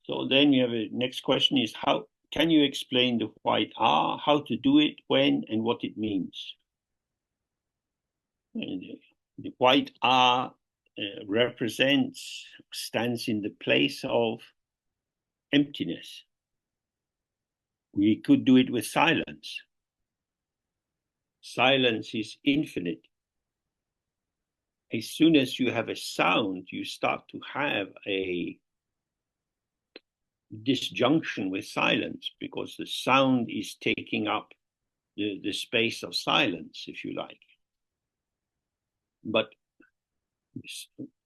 So then we have a next question is, how can you explain the white R, how to do it, when, and what it means? And the white R stands in the place of emptiness. We could do it with silence. Silence is infinite. As soon as you have a sound, you start to have a disjunction with silence, because the sound is taking up the space of silence, if you like. But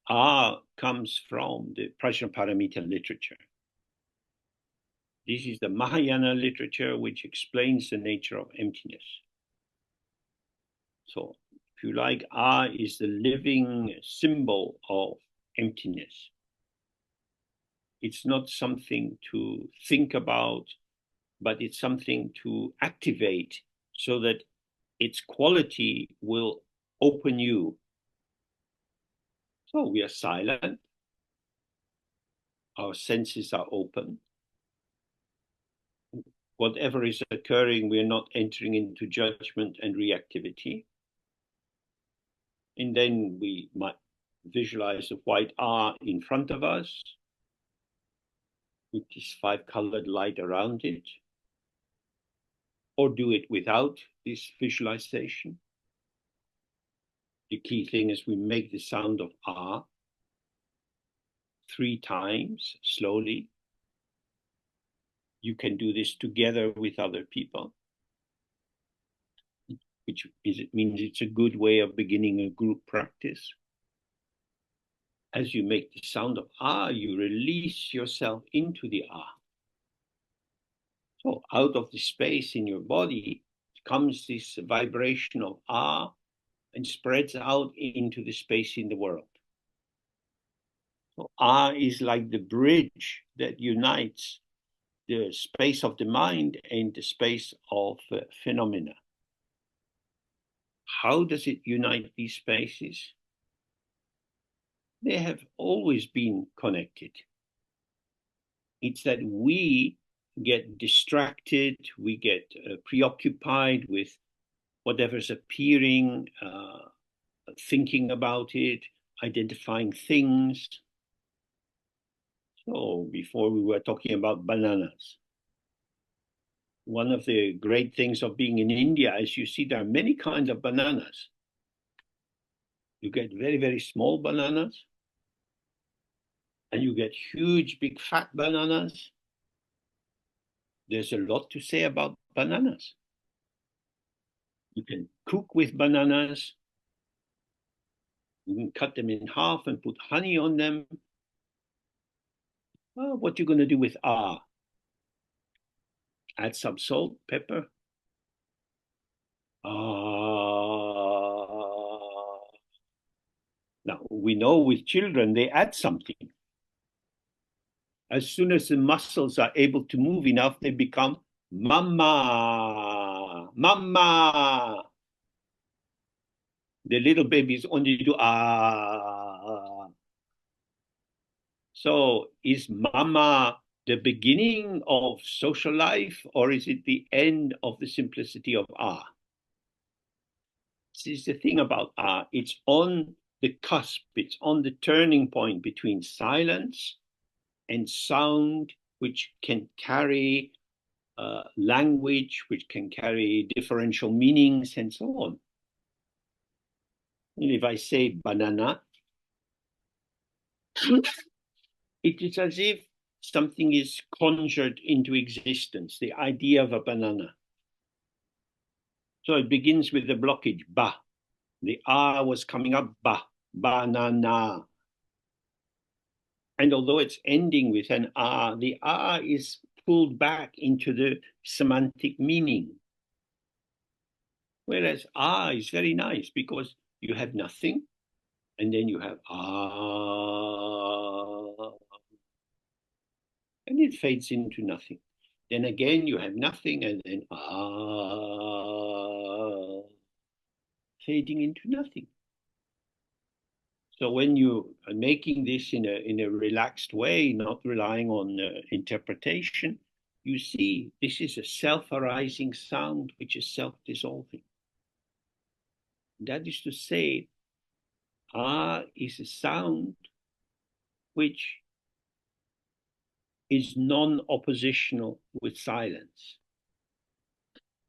R comes from the Prajnaparamita literature. This is the Mahayana literature which explains the nature of emptiness. So, if you like, R is the living symbol of emptiness. It's not something to think about, but it's something to activate so that its quality will open you. So we are silent. Our senses are open. Whatever is occurring, we're not entering into judgment and reactivity. And then we might visualize a white R in front of us with this 5-colored light around it, or do it without this visualization. The key thing is we make the sound of R 3 times slowly. You can do this together with other people, which means it's a good way of beginning a group practice. As you make the sound of R, you release yourself into the R. So out of the space in your body comes this vibration of R and spreads out into the space in the world. So R is like the bridge that unites the space of the mind and the space of phenomena. How does it unite these spaces? They have always been connected. It's that we get distracted, we get preoccupied with whatever's appearing, thinking about it, identifying things. So before we were talking about bananas. One of the great things of being in India is you see there are many kinds of bananas. You get very, very small bananas, and you get huge, big, fat bananas. There's a lot to say about bananas. You can cook with bananas. You can cut them in half and put honey on them. Well, what are you going to do with R? Add some salt, pepper. Now, we know with children, they add something. As soon as the muscles are able to move enough, they become mama, mama. The little babies only do ah. So is mama the beginning of social life, or is it the end of the simplicity of ah? This is the thing about ah. It's on the cusp, it's on the turning point between silence and sound, which can carry language, which can carry differential meanings, and so on. And if I say banana, it is as if something is conjured into existence, the idea of a banana. So it begins with the blockage, ba. The R was coming up, ba, banana. And although it's ending with an R, the R is pulled back into the semantic meaning. Whereas R is very nice because you have nothing, and then you have ah, and it fades into nothing. Then again, you have nothing, and then ah, fading into nothing. So when you are making this in a relaxed way, not relying on interpretation, you see this is a self-arising sound which is self-dissolving. That is to say, ah is a sound which is non-oppositional with silence.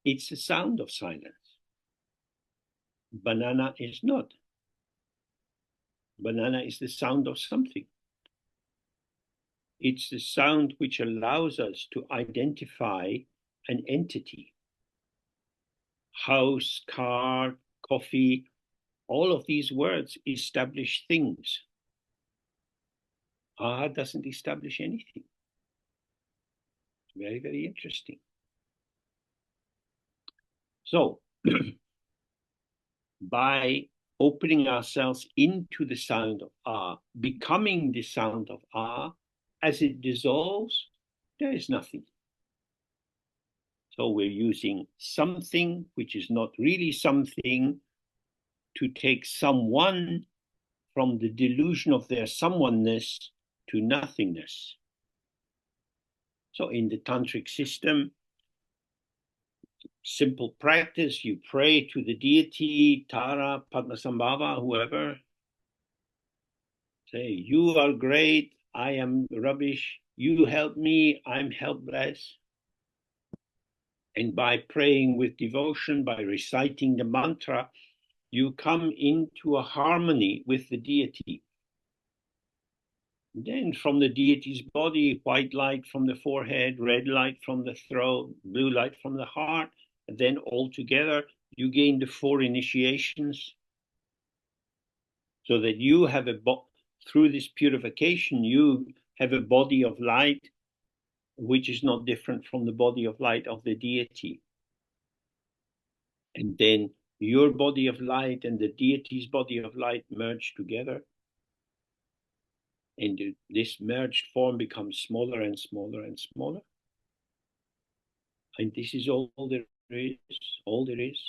It's a sound of silence. Banana is not. Banana is the sound of something. It's the sound which allows us to identify an entity. House, car, coffee, all of these words establish things. Ah doesn't establish anything. Very, very interesting. So, by opening ourselves into the sound of ah, becoming the sound of ah, as it dissolves, there is nothing. So we're using something which is not really something to take someone from the delusion of their someoneness to nothingness. So in the Tantric system, simple practice, you pray to the deity, Tara, Padmasambhava, whoever. Say, you are great, I am rubbish, you help me, I'm helpless. And by praying with devotion, by reciting the mantra, you come into a harmony with the deity. Then from the deity's body, white light from the forehead, red light from the throat, blue light from the heart, and then all together you gain the 4 initiations, so that you have through this purification, you have a body of light which is not different from the body of light of the deity. And then your body of light and the deity's body of light merge together. And this merged form becomes smaller and smaller and smaller. And this is all there is,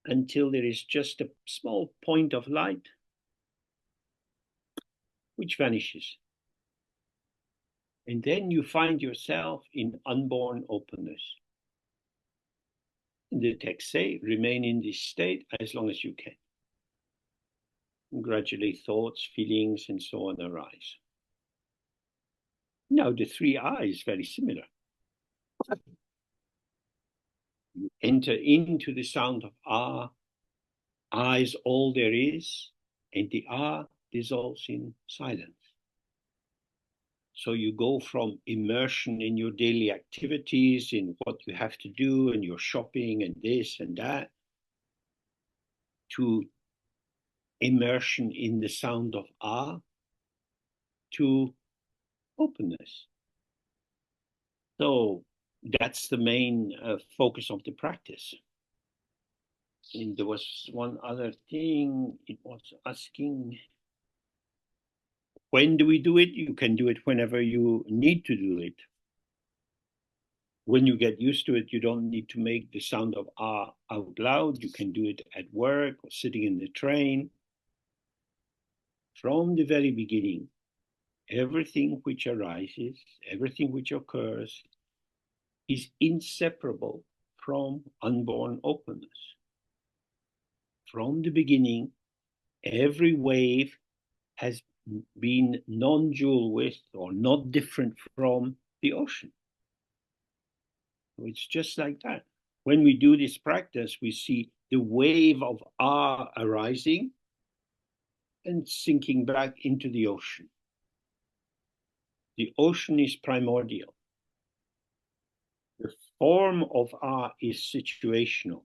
until there is just a small point of light which vanishes. And then you find yourself in unborn openness. And the texts say, remain in this state as long as you can. And gradually thoughts, feelings, and so on arise. Now the 3 eyes, very similar. You enter into the sound of ah. Ah is all there is, and the ah dissolves in silence. So you go from immersion in your daily activities, in what you have to do, and your shopping and this and that, to immersion in the sound of ah, to openness. So that's the main focus of the practice. And there was one other thing, it was asking, when do we do it? You can do it whenever you need to do it. When you get used to it, you don't need to make the sound of ah out loud. You can do it at work or sitting in the train. From the very beginning, everything which arises, everything which occurs, is inseparable from unborn openness. From the beginning, every wave has been non-dual with or not different from the ocean. It's just like that. When we do this practice, we see the wave of ah arising and sinking back into the ocean. The ocean is primordial. The form of ah is situational.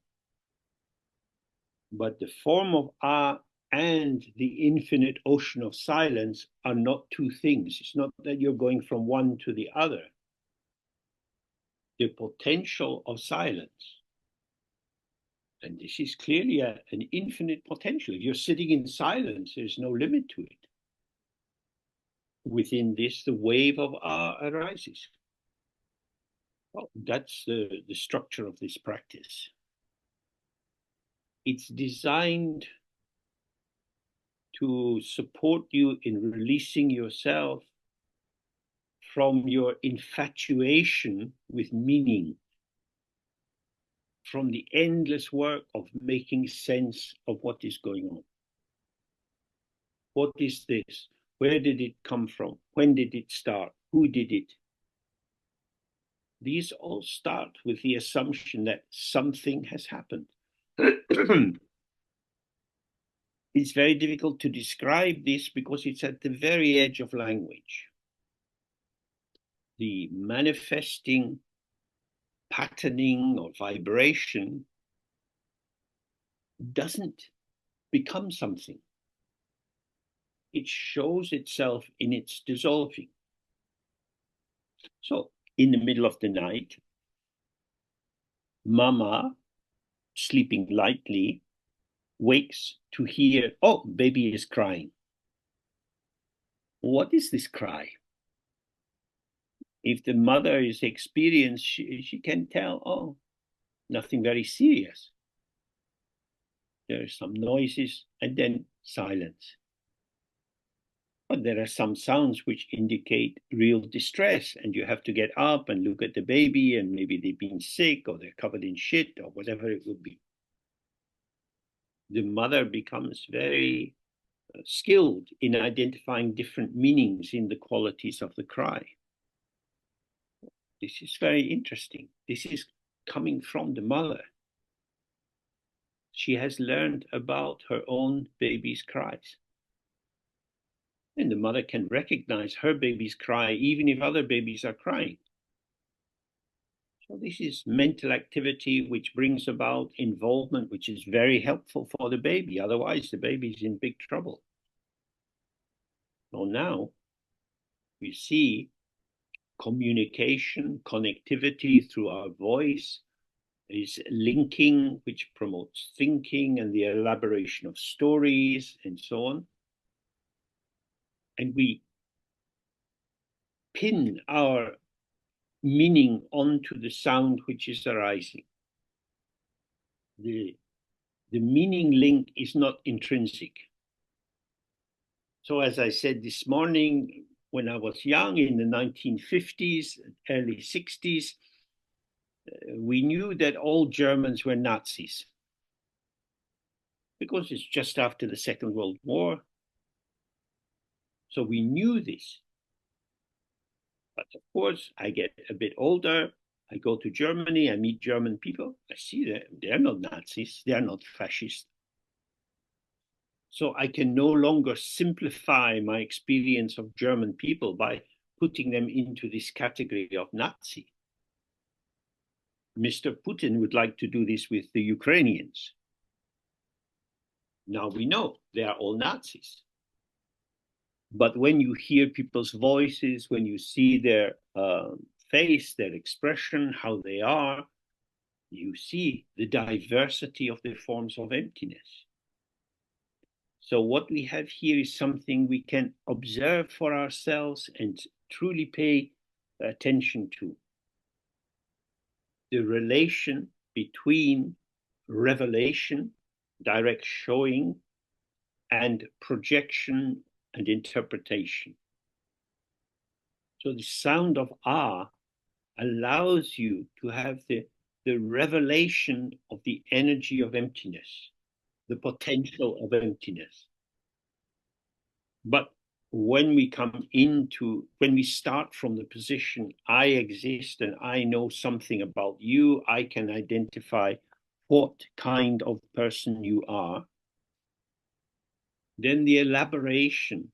But the form of ah and the infinite ocean of silence are not 2 things. It's not that you're going from one to the other. The potential of silence, and this is clearly an infinite potential. If you're sitting in silence, there's no limit to it. Within this, the wave of ah arises. Well, that's the structure of this practice. It's designed to support you in releasing yourself from your infatuation with meaning, from the endless work of making sense of what is going on. What is this? Where did it come from? When did it start? Who did it? These all start with the assumption that something has happened. It's very difficult to describe this because it's at the very edge of language. The manifesting patterning or vibration doesn't become something. It shows itself in its dissolving. So, in the middle of the night, Mama, sleeping lightly, wakes to hear, oh, baby is crying. What is this cry? If the mother is experienced, she can tell, oh, nothing very serious. There are some noises and then silence. But there are some sounds which indicate real distress, and you have to get up and look at the baby, and maybe they've been sick or they're covered in shit or whatever it would be. The mother becomes very skilled in identifying different meanings in the qualities of the cry. This is very interesting. This is coming from the mother. She has learned about her own baby's cries. And the mother can recognize her baby's cry even if other babies are crying. So this is mental activity which brings about involvement, which is very helpful for the baby. Otherwise, the baby is in big trouble. So now we see communication, connectivity through our voice is linking, which promotes thinking and the elaboration of stories and so on. And we pin our meaning onto the sound which is arising. The meaning link is not intrinsic. So as I said this morning, when I was young in the 1950s, early 60s, we knew that all Germans were Nazis because it's just after the Second World War. So we knew this. But of course, I get a bit older. I go to Germany, I meet German people. I see that they're not Nazis, they're not fascists. So I can no longer simplify my experience of German people by putting them into this category of Nazi. Mr. Putin would like to do this with the Ukrainians. Now we know they are all Nazis. But when you hear people's voices, when you see their face, their expression, how they are, you see the diversity of the forms of emptiness. So what we have here is something we can observe for ourselves and truly pay attention to. The relation between revelation, direct showing, and projection and interpretation. So the sound of Ah allows you to have the revelation of the energy of emptiness, the potential of emptiness. But when we start from the position, I exist and I know something about you, I can identify what kind of person you are, then the elaboration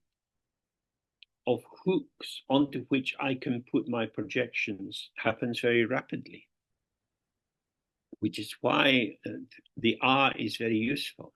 of hooks onto which I can put my projections happens very rapidly, which is why the R is very useful.